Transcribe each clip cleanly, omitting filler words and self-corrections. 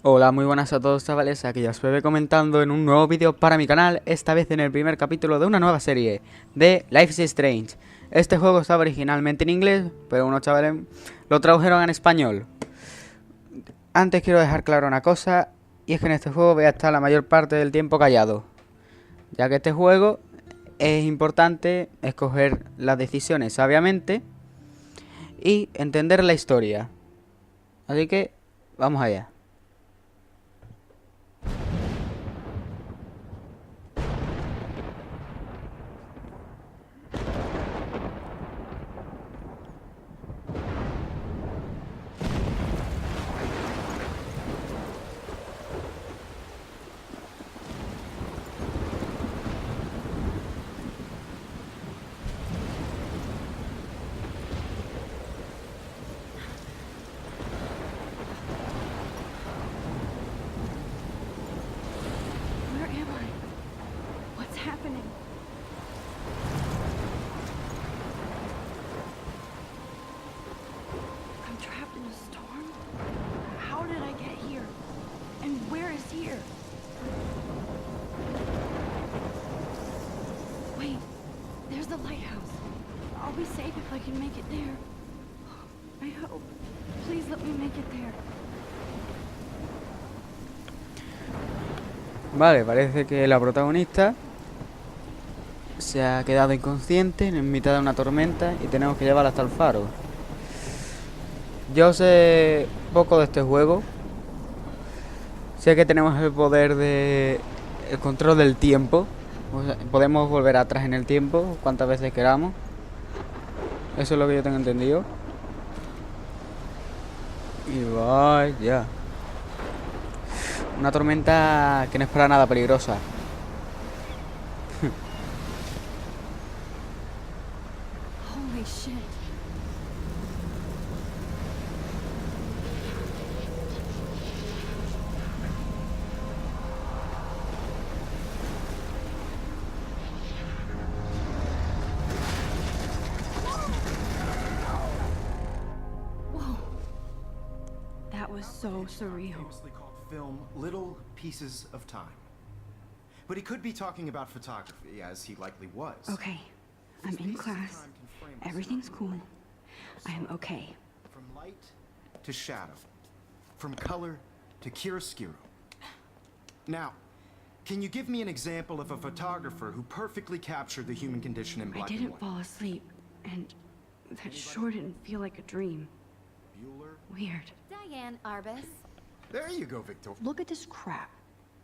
Hola, muy buenas a todos, chavales. Aquí ya os voy comentando en un nuevo vídeo para mi canal, esta vez en el primer capítulo de una nueva serie de Life is Strange. Este juego estaba originalmente en inglés, pero unos chavales lo tradujeron en español. Antes quiero dejar claro una cosa, y es que en este juego voy a estar la mayor parte del tiempo callado, ya que este juego es importante escoger las decisiones sabiamente y entender la historia. Así que vamos allá. Where am I? What's happening? I'm trapped in a storm? How did I get here? And where is here? Wait, there's the lighthouse. I'll be safe if I can make it there. I hope. Please let me make it there. Vale, parece que la protagonista se ha quedado inconsciente en mitad de una tormenta y tenemos que llevarla hasta el faro. Yo sé poco de este juego. Sé que tenemos el poder de el control del tiempo. O sea, podemos volver atrás en el tiempo cuantas veces queramos. Eso es lo que yo tengo entendido. Y vaya. Una tormenta que no es para nada peligrosa. Holy shit. Whoa. That was so surreal. Famously called film Little Pieces of Time. But he could be talking about photography, as he likely was. Okay, I'm in class. Everything's cool. I am okay. From light to shadow. From color to chiaroscuro. Now, can you give me an example of a photographer who perfectly captured the human condition in I black and didn't white? fall asleep, and that sure didn't feel like a dream. Bueller? Weird. Diane Arbus. There you go, Victor. Look at this crap.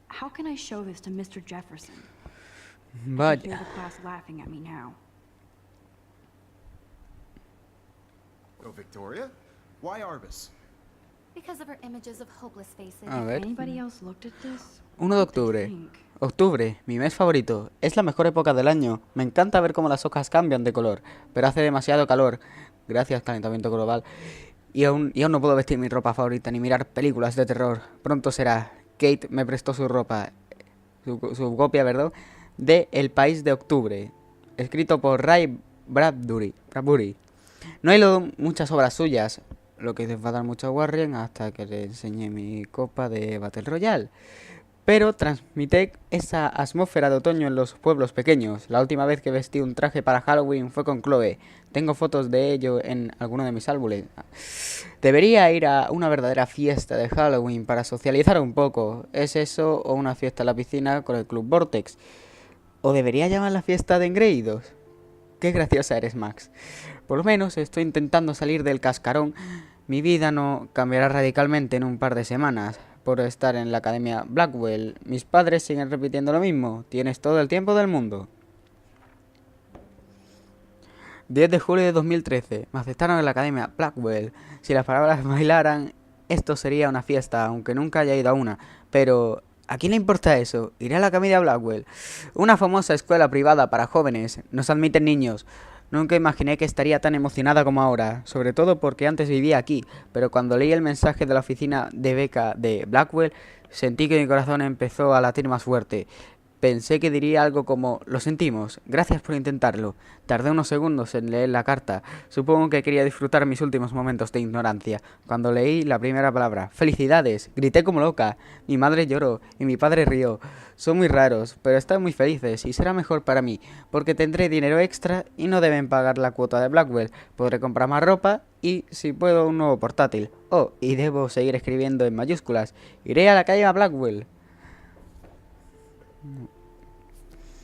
How can I show this to Mr. Jefferson? I can hear Vaya. the class laughing at me now. Oh, Victoria? Why Arbus? Because of her images of hopeless faces. A ver. Anybody else looked at this? 1 de What do they octubre. think? Octubre, mi mes favorito. Es la mejor época del año. Me encanta ver cómo las hojas cambian de color, pero hace demasiado calor. Gracias al calentamiento global. Y aún no puedo vestir mi ropa favorita ni mirar películas de terror. Pronto será. Kate me prestó su ropa, su copia, ¿verdad? De El País de Octubre, escrito por Ray Bradbury. No he leído muchas obras suyas, lo que hizo dar mucho a Warren hasta que le enseñé mi copa de Battle Royale. Pero transmite esa atmósfera de otoño en los pueblos pequeños. La última vez que vestí un traje para Halloween fue con Chloe. Tengo fotos de ello en alguno de mis álbumes. Debería ir a una verdadera fiesta de Halloween para socializar un poco. ¿Es eso o una fiesta en la piscina con el Club Vortex? ¿O debería llamar la fiesta de engreídos? Qué graciosa eres, Max. Por lo menos estoy intentando salir del cascarón. Mi vida no cambiará radicalmente en un par de semanas por estar en la academia Blackwell. Mis padres siguen repitiendo lo mismo. Tienes todo el tiempo del mundo. 10 de julio de 2013. Me aceptaron en la academia Blackwell. Si las palabras bailaran, esto sería una fiesta, aunque nunca haya ido a una. Pero ¿a quién le importa eso? Iré a la academia Blackwell, una famosa escuela privada para jóvenes. Nos admiten niños. Nunca imaginé que estaría tan emocionada como ahora, sobre todo porque antes vivía aquí, pero cuando leí el mensaje de la oficina de beca de Blackwell, sentí que mi corazón empezó a latir más fuerte. Pensé que diría algo como, lo sentimos, gracias por intentarlo. Tardé unos segundos en leer la carta. Supongo que quería disfrutar mis últimos momentos de ignorancia. Cuando leí la primera palabra, ¡felicidades! Grité como loca. Mi madre lloró y mi padre rió. Son muy raros, pero están muy felices y será mejor para mí, porque tendré dinero extra y no deben pagar la cuota de Blackwell. Podré comprar más ropa y, si puedo, un nuevo portátil. Oh, y debo seguir escribiendo en mayúsculas. Iré a la calle a Blackwell.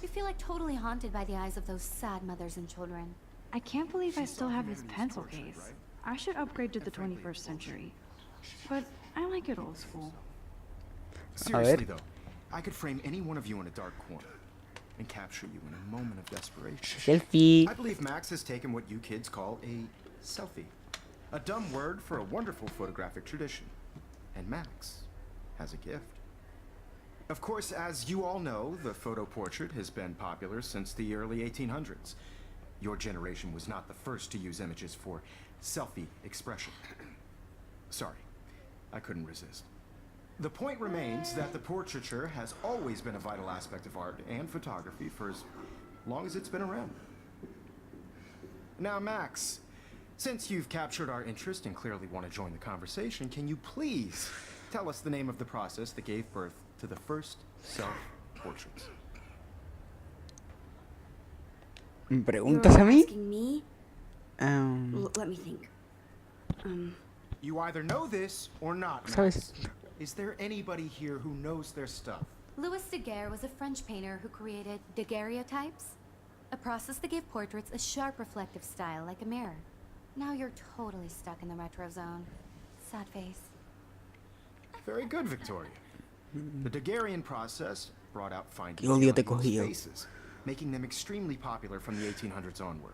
You feel like totally haunted by the eyes of those sad mothers and children. I can't believe I still have this pencil case. I should upgrade to the 21st century. But I like it old school. Seriously, though, I could frame any one of you in a dark corner and capture you in a moment of desperation. Selfie. I believe Max has taken what you kids call a selfie. A dumb word for a wonderful photographic tradition. And Max has a gift. Of course, as you all know, the photo portrait has been popular since the early 1800s. Your generation was not the first to use images for selfie expression. Sorry, I couldn't resist. The point remains that the portraiture has always been a vital aspect of art and photography for as long as it's been around. Now, Max, since you've captured our interest and clearly want to join the conversation, can you please tell us the name of the process that gave birth to the first self-portraits? ¿Preguntas a You're mí? asking me? Let me think. You either know this or not, Max. ¿Sabes? Is there anybody here who knows their stuff? Louis Daguerre was a French painter who created daguerreotypes, a process that gave portraits a sharp reflective style like a mirror. Now you're totally stuck in the retro zone. Sad face. Very good, Victoria. The Daguerrean process brought out fine Qué odio te detail in cogió. faces, making them extremely popular from the 1800s onward.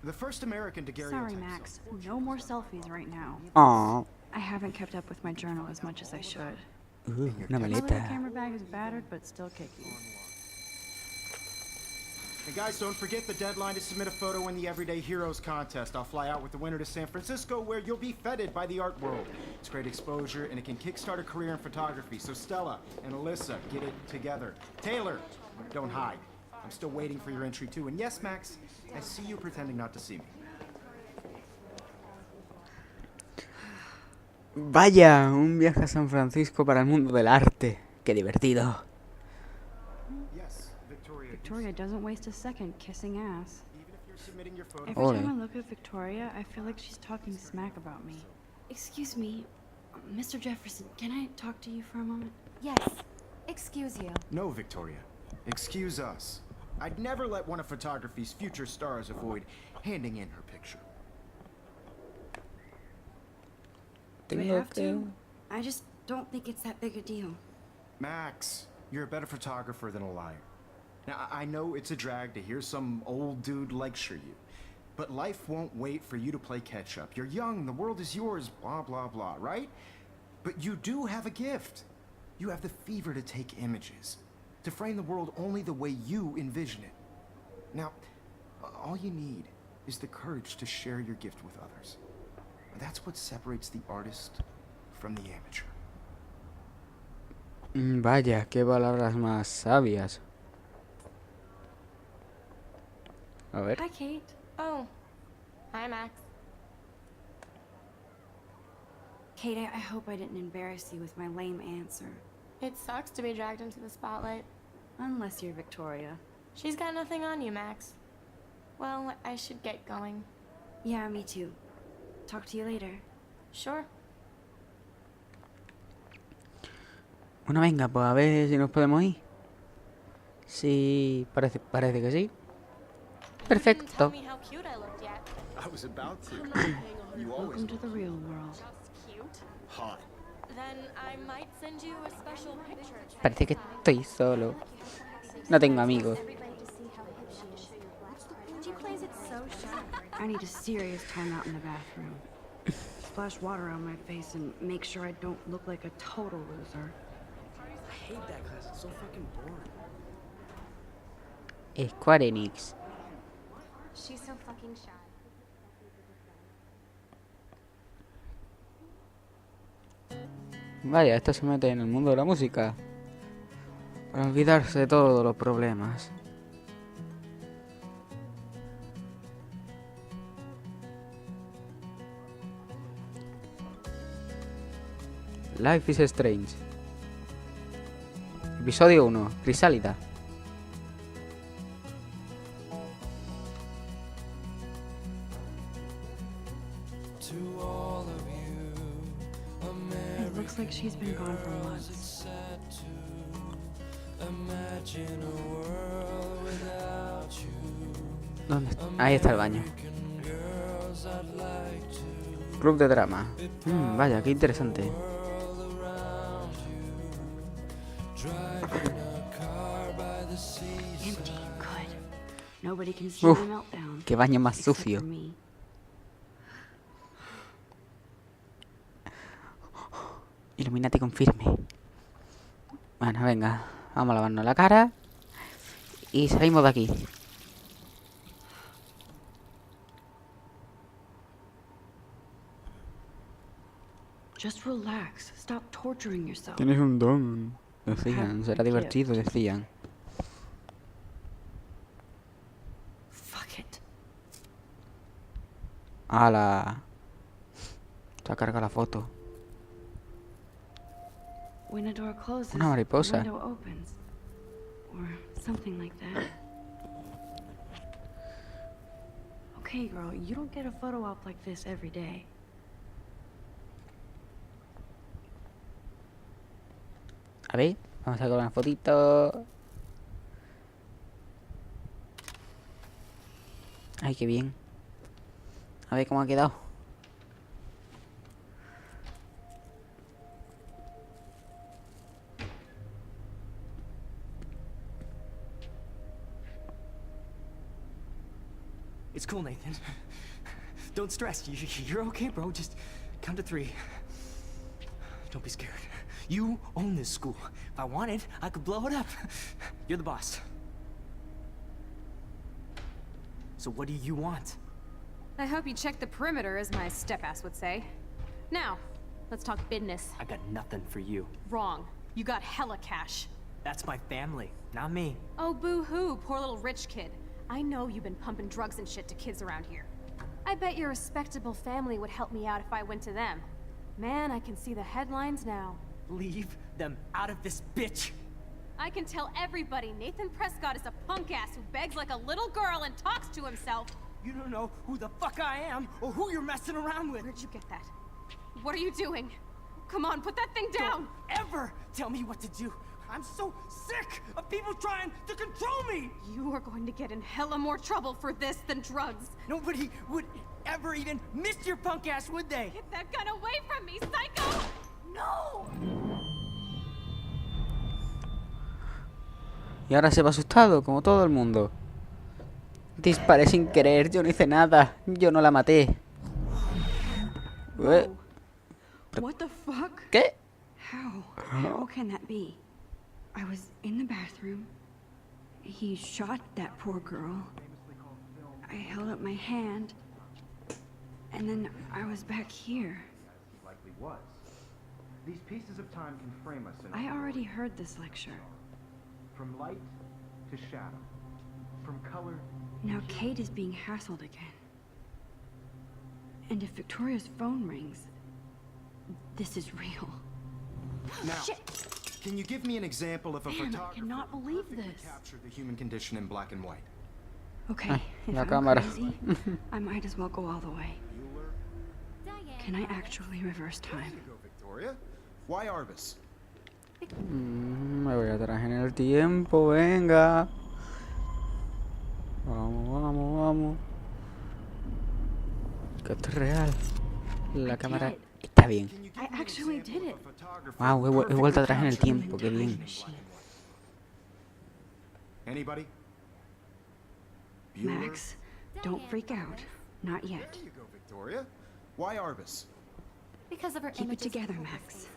The first American daguerreotype. Sorry, Max. No more selfies right now. Aw. I haven't kept up with my journal as much as I should. Una My little maleta. camera bag is battered, but still kicking. And guys, don't forget the deadline to submit a photo in the Everyday Heroes contest. I'll fly out with the winner to San Francisco, where you'll be feted by the art world. It's great exposure, and it can kickstart a career in photography. So Stella and Alyssa, get it together. Taylor, don't hide. I'm still waiting for your entry too. And yes, Max, I see you pretending not to see me. Vaya, un viaje a San Francisco para el mundo del arte. Qué divertido. Yes, Victoria. Victoria doesn't waste a second kissing ass. Even if you're submitting your photo. Every Ole. time I look at Victoria, I feel like she's talking smack about me. Excuse me, Mr. Jefferson, can I talk to you for a moment? Yes. Excuse you. No, Victoria. Excuse us. I'd never let one of photography's future stars avoid handing in her picture. Do we have to? I just don't think it's that big a deal. Max, you're a better photographer than a liar. Now, I know it's a drag to hear some old dude lecture you, but life won't wait for you to play catch up. You're young, the world is yours, blah, blah, blah, right? But you do have a gift. You have the fever to take images, to frame the world only the way you envision it. Now, all you need is the courage to share your gift with others. That's what separates the artist from the amateur. Vaya, qué palabras más sabias. A ver. Hi, Kate. Oh, hi, Max. Kate, I hope I didn't embarrass you with my lame answer. It sucks to be dragged into the spotlight. Unless you're Victoria. She's got nothing on you, Max. Well, I should get going. Yeah, me too. Talk to you later. Sure. Bueno, venga, pues a ver si nos podemos ir. Sí, parece que sí. Tell Perfecto. me how cute I looked yet. I was about to. You always Welcome to the real world. Just cute. hot. Then I might send you a special picture. Parece que estoy solo. No tengo amigos. She plays it so shy. I need a serious timeout in the bathroom. Splash water on my face and make sure I don't look like a total loser. I hate that class. It's so fucking boring. Square Enix. She's so fucking shy. Vaya, esto se mete en el mundo de la música. Para olvidarse de todos los problemas. Life is Strange. Episodio 1. Crisálida. It looks like she's been gone for months. ¿Dónde está? Ahí está el baño. Club de drama. Vaya, qué interesante. Empty. Good. Nobody can see Uf, the meltdown. qué baño más except sucio. for me. Illuminati confirme. Bueno, venga. Vamos a lavarnos la cara. Y salimos de aquí. Just relax. Stop torturing yourself. Tienes un don. Decían, será divertido, decían. Fuck it. ¡Hala! Se ha cargado la foto. When a door closes, Una mariposa. a window opens. Or something like that. Okay, girl, you don't get a photo op like this every day. A ver, vamos a sacar una fotito. Ay, qué bien. A ver cómo ha quedado. It's cool, Nathan. Don't stress. You're okay, bro. Just count to 3. Don't be scared. You own this school. If I wanted, I could blow it up. You're the boss. So what do you want? I hope you check the perimeter, as my step-ass would say. Now, let's talk business. I got nothing for you. Wrong. You got hella cash. That's my family, not me. Oh, boo-hoo, poor little rich kid. I know you've been pumping drugs and shit to kids around here. I bet your respectable family would help me out if I went to them. Man, I can see the headlines now. Leave them out of this, bitch! I can tell everybody Nathan Prescott is a punk ass who begs like a little girl and talks to himself. You don't know who the fuck I am or who you're messing around with. Where'd you get that? What are you doing? Come on, put that thing down! Don't ever tell me what to do. I'm so sick of people trying to control me! You are going to get in hella more trouble for this than drugs. Nobody would ever even miss your punk ass, would they? Get that gun away from me, psycho! No! Y ahora se va asustado, como todo el mundo. Disparé sin querer, yo no hice nada. Yo no la maté. What the fuck? ¿Qué? How can that be? I was in the bathroom. He shot that poor girl. I held up my hand. And then I was back here. Likely was. These pieces of time can frame us in I already heard this lecture. from light to shadow, from color. Now Kate is being hassled again. And if Victoria's phone rings, this is real. Now, Shit! can you give me an example of a Man, I photographer cannot who believe perfectly this. captured the human condition in black and white? Okay, if la I'm cámara. crazy, I might as well go all the way. Bueller? Diane. Can I actually reverse There time? you go, Victoria. Why Arbus? Me voy atrás en el tiempo, venga. Vamos, vamos, vamos. Que esto es real. La cámara está bien. Can you give I me an actually example did of it. a photographer Wow, who he vuelto perfectly atrás en el captured the tiempo, qué bien. machine? Anybody? Bueller? Max, don't freak out. Not yet. There you go, Victoria. Why Arbus? Because of her Keep it images together, and Max. faces.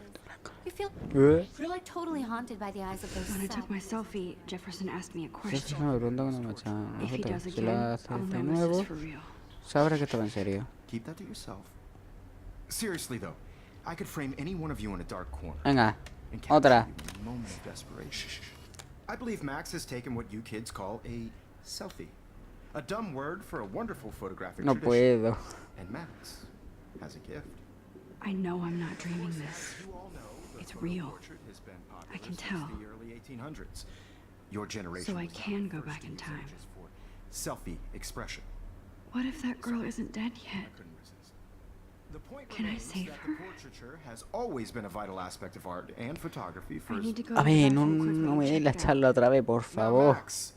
You feel ¿Eh? you're like totally haunted by the eyes of those When I took sad my faces. selfie, Jefferson asked me a Siempre question. me pregunta cuando me echan una If he foto. does Si again, la hace I'll de know nuevo, this is for real. sabrá que estaba en serio. Keep that to yourself. Seriously, though, I could frame any one of you in a dark corner Venga, and capture otra. you in a moment of desperation. I believe Max has taken what you kids call a selfie. A dumb word for a wonderful photographic No tradition. puedo. And Max has a gift. I know I'm not dreaming this. You all know the It's photo real. portrait has been popular I can since tell. the early 1800s. Your generation So I was not can the go first back to in use time. images for selfie expression. What if that girl isn't dead yet? I couldn't resist. The point Can I remains save that her? the portraiture has always been a vital aspect of art and photography for I need to go A to the ver, bathroom quickly no and me check des la it out. charla otra vez, por Now, favor. Max,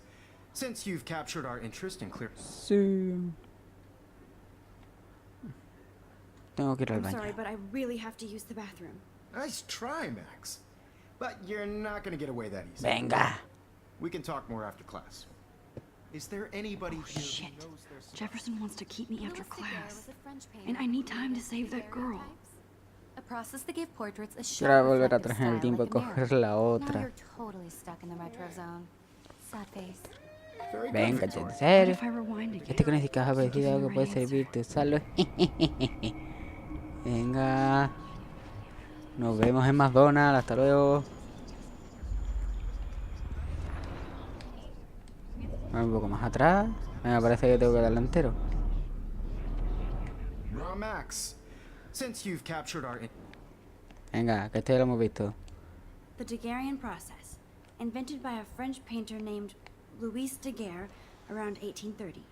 since you've captured our interest in clear. Sí. Tengo que ir al I'm baño. sorry, but I really have to use the bathroom. Nice try, Max. But you're not gonna get away that easy. Venga. We can talk more after class. Is there anybody here Shit. who knows their stuff? Jefferson wants to keep me after Louis Daguerre class. was a French painter And I need who time to created save that girl. daguerreotypes, a process that gave portraits a Quiero sharp volver reflective atrás en el style tiempo y like a mirror. coger la Now otra. you're totally stuck in the retro zone. Sad face. Very good, Venga, Victoria. en What serio. if I rewind again? Este conejito ha aparecido algo que puede servirte. Usarlo. Venga. Nos vemos en McDonald's. Hasta luego. Un poco más atrás. Me parece que tengo que darle entero. Now, Max, since you've captured our Venga, que este ya lo hemos visto. The Daguerrean process, invented by a French painter named Louis Daguerre around 1830.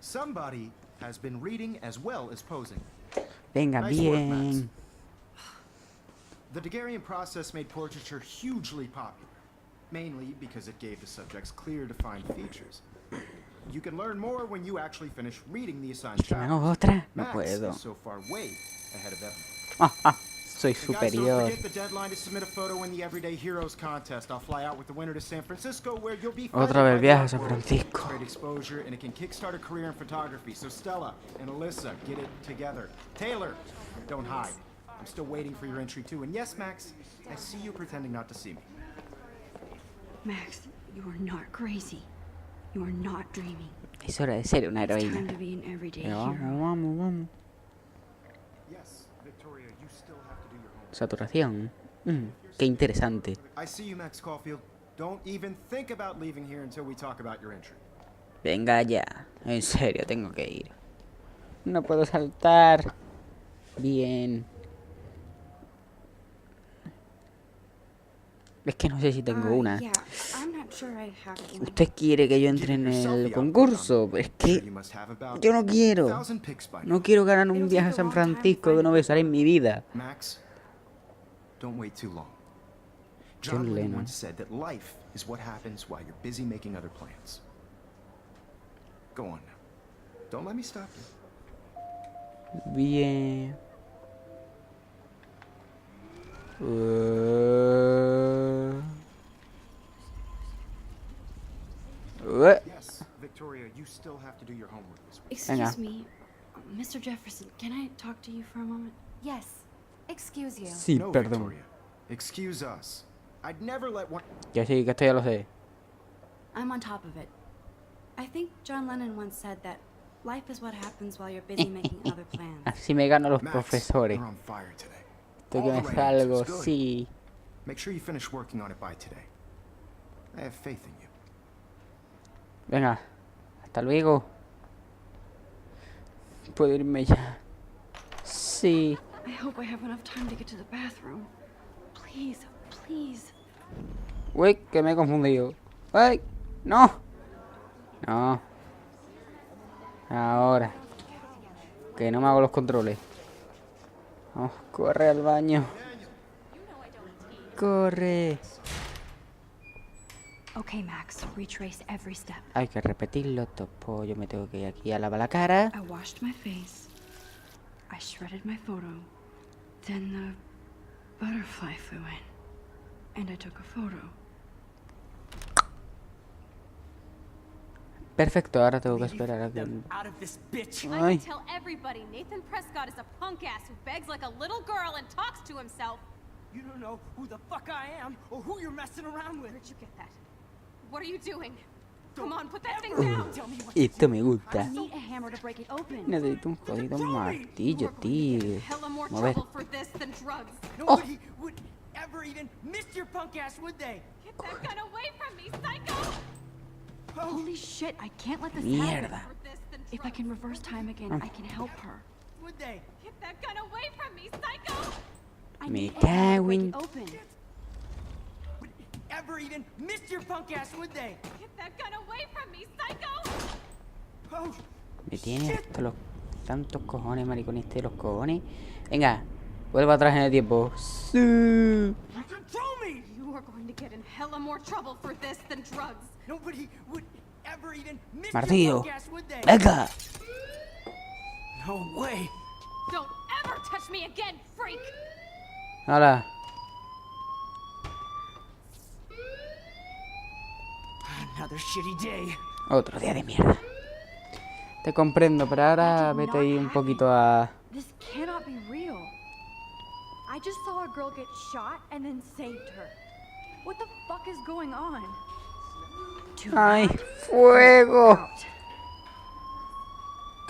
somebody has been reading as well as posing. Venga, Nice work, Max. bien. The Daguerrean process made portraiture hugely popular, mainly because it gave the subjects clear, defined features. You can learn more when you actually finish reading the assigned ¿Que me hago chapters. otra? No Max puedo. is so far way ahead of everyone. Soy And guys, don't superior. forget the deadline to submit a photo in the Everyday Heroes contest. I'll fly out with the winner to San Francisco, where you'll be Otra funded vez by the viaje a art San world. Francisco. Great exposure, and it can kickstart a career in photography. So Stella and Alyssa, get it together. Taylor, don't hide. I'm still waiting for your entry too. And yes, Max, I see you pretending not to see me. Max, you are not crazy. You are not dreaming. Es hora de ser una It's time heroína. to be an everyday Pero hero. vamos, vamos, vamos. Yes, Victoria, you still have to do your homework. Saturación. Qué interesante. I see you, Max Caulfield. Don't even think about leaving here until we talk about your entry. Venga ya. En serio, tengo que ir. No puedo saltar. Bien. Es que no sé si tengo una. Yeah, I'm not sure I have one. Usted quiere que yo entre en el concurso. Es que yo no quiero. No quiero ganar un viaje a San Francisco que no besaré en mi vida. Max, don't wait too long. John John Lennon Lennon. once said that life is what happens while you're busy making other plans. Go on now. Don't let me stop you. Bien. Yes, Victoria, you still have to do your homework this week. Excuse me, Mr. Jefferson, can I talk to you for a moment? Yes. Excuse you. Sí, No, perdón. Victoria. Excuse us. I'd never let one. Que sí, que esto ya lo sé. I'm on top of it. I think John Lennon once said that life is what happens while you're busy making other plans. Así me gano los Max, profesores. you're on fire today. Estoy All que the me right salgo, answers, good. sí. Make sure you finish working on it by today. I have faith in you. Venga, hasta luego. Puedo irme ya. Sí. I hope I have enough time to get to the bathroom. Please, please. Uy, que me he confundido. ¡Ay! ¡No! No. Ahora. Que no me hago los controles. Vamos, corre al baño. Corre. Okay, Max, retrace every step. Hay que repetirlo, topo. Yo me tengo que ir aquí a lavar la cara. I washed my face. I shredded my photo. Then the butterfly flew in. And I took a photo. Perfecto, ahora tengo que esperar a que... Them out of this bitch. I Ay. can tell everybody Nathan Prescott is a punk ass who begs like a little girl and talks to himself. You don't know who the fuck I am or who you're messing around with. Where'd you get that? What are you doing? Come on, put that thing Ever down. Tell me what Esto me I gusta. need a hammer to break it open. Necesito un jodido martillo, tío. Hella more A ver. trouble for this than drugs. nobody would ever ever even miss your punk ass, would they? Get that gun away from me, psycho! Holy shit, I can't let this happen. Mierda. For this than If I can reverse time again, I can help her. Would they? Get that gun away from me, psycho! I Me need to break cago it en- open. Ever even miss your punk ass, would they? Get that gun away from me, psycho! Oh, Me tiene hasta los tantos cojones, maricón este de los cojones. Venga, vuelvo atrás en el tiempo. Sí. control me! You are going to get in hella more trouble for this than drugs. Nobody would ever even miss Martillo. your punk ass, would they? Venga. No way. Don't ever touch me again, freak! Hola. Another shitty day. Otro día de mierda. Te comprendo, pero ahora vete ahí un poquito a... This cannot be real. I just saw a girl get shot and then saved her. What the fuck is going on? Too ¡Ay, bad. fuego! Out.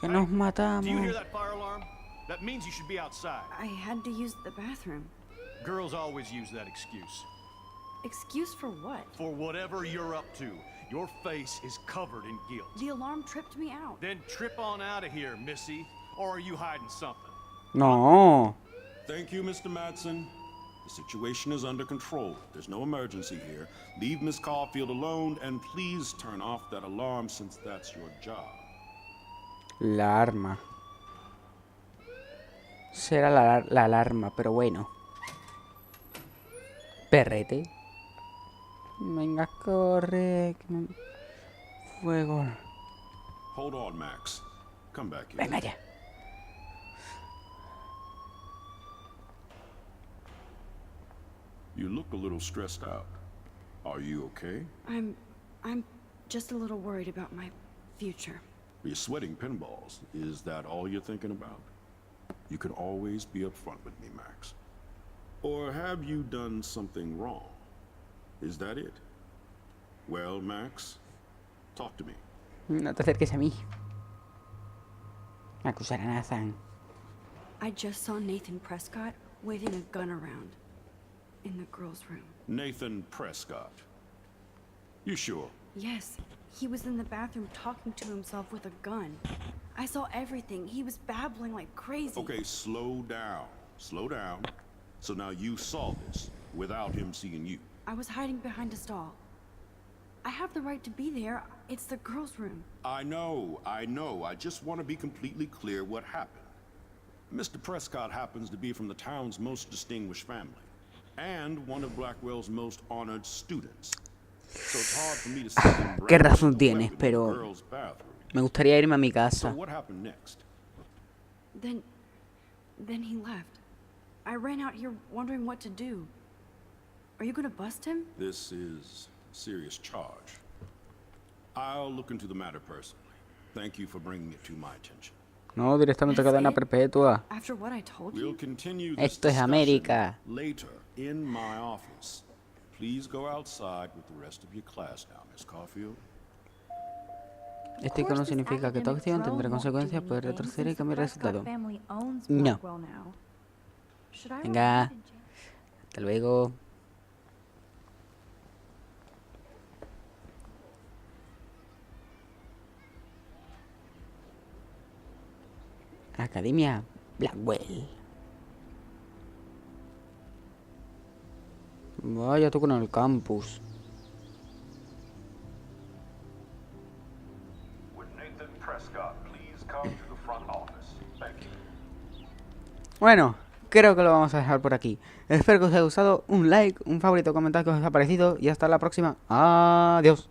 Que nos Do you hear matamos. that fire alarm? That means you should be outside. I had to use the bathroom. Girls always use that excuse. Excuse for what? For whatever you're up to, your face is covered in guilt. The alarm tripped me out. Then trip on out of here, Missy. Or are you hiding something? No. Thank you, Mr. Madsen. The situation is under control. There's no emergency here. Leave Miss Caulfield alone, and please turn off that alarm since that's your job. La arma. Será la alarma, pero bueno. Perrete. Venga, corre. Fuego. Hold on, Max. Come back here. Venga ya. You look a little stressed out. Are you okay? I'm just a little worried about my future. You're sweating pinballs. Is that all you're thinking about? You can always be upfront with me, Max. Or have you done something wrong? Is that it? Well, Max, talk to me. No te acerques a mí. Me acusarán a Nathan. I just saw Nathan Prescott waving a gun around in the girls' room. Nathan Prescott. You sure? Yes, he was in the bathroom talking to himself with a gun. I saw everything. He was babbling like crazy. Okay, slow down. Slow down. So now you saw this without him seeing you. I was hiding behind a stall. I have the right to be there. It's the girls' room. I know. I just want to be completely clear what happened. Mr. Prescott happens to be from the town's most distinguished family, and one of Blackwell's most honored students. So it's hard for me to see him Qué brandishing razón a tienes, weapon in pero the girls' bathroom. me gustaría irme a mi So casa. what happened next? Then he left. I ran out here wondering what to do. Are you gonna bust him? This is a serious charge. I'll look into the matter personally. Thank you for bringing it to my attention. No, directamente cadena perpetua. After what I told We'll you? continue this Esto es discussion América. later in my office. Please go outside with the rest of your class now, Miss Caulfield. Este icono significa que tu acción tendrá consecuencias, puede retroceder y cambiar el resultado. No. Venga. Hasta luego. Academia Blackwell. Vaya tú con el campus. Would Nathan Prescott please come to the front office? Thank you. Bueno, creo que lo vamos a dejar por aquí. Espero que os haya gustado. Un like, un favorito, comentar que os ha parecido. Y hasta la próxima. Adiós.